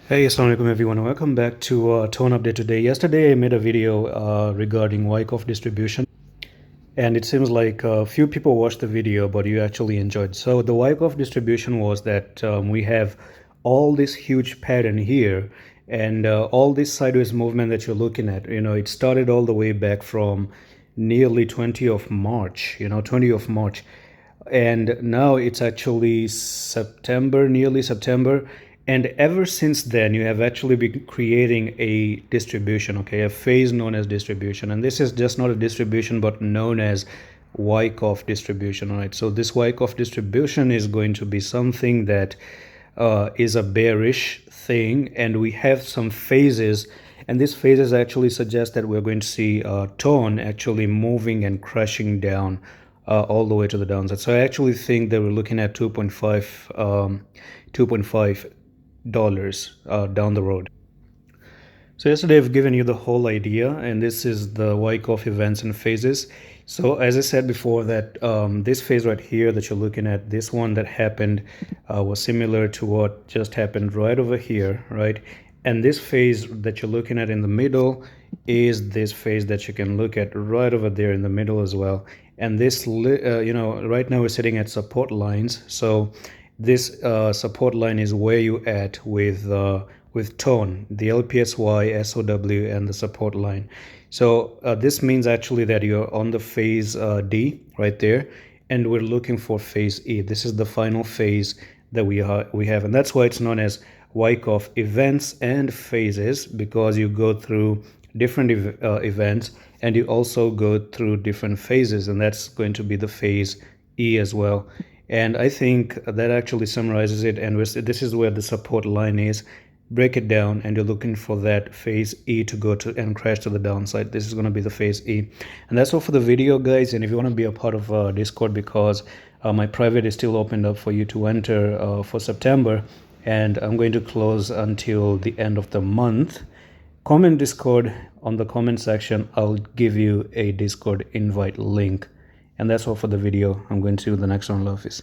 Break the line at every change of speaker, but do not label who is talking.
Hey, assalamu alaikum everyone. Welcome back to Tone Update today. Yesterday I made a video regarding Wyckoff distribution, and it seems like a few people watched the video, but you actually enjoyed. So the Wyckoff distribution was that we have all this huge pattern here, and all this sideways movement that you're looking at. It started all the way back from nearly 20th of March. 20th of March, and now it's actually September, nearly September. And ever since then, you have actually been creating a distribution, okay, a phase known as distribution. And this is just not a distribution, but known as Wyckoff distribution, all right? So this Wyckoff distribution is going to be something that is a bearish thing, and we have some phases, and these phases actually suggest that we're going to see tone actually moving and crashing down all the way to the downside. So I actually think that we're looking at 2.5 dollars down the road. So yesterday I've given you the whole idea, and this is the Wyckoff events and phases. So as I said before, that this phase right here that you're looking at, this one that happened was similar to what just happened right over here, right? And this phase that you're looking at in the middle is this phase that you can look at right over there in the middle as well. And this, right now we're sitting at support lines. So this support line is where you at with tone, the LPSY, SOW, and the support line. So this means actually that you're on the phase D right there, and we're looking for phase E. This is the final phase that we have, and that's why it's known as Wyckoff events and phases, because you go through different events and you also go through different phases, and that's going to be the phase E as well. And I think that actually summarizes it. And this is where the support line is. Break it down, and you're looking for that phase E to go to and crash to the downside. This is going to be the phase E. And that's all for the video, guys. And if you want to be a part of Discord, because my private is still opened up for you to enter for September, and I'm going to close until the end of the month. Comment Discord on the comment section. I'll give you a Discord invite link. And that's all for the video. I'm going to do the next one. Love is.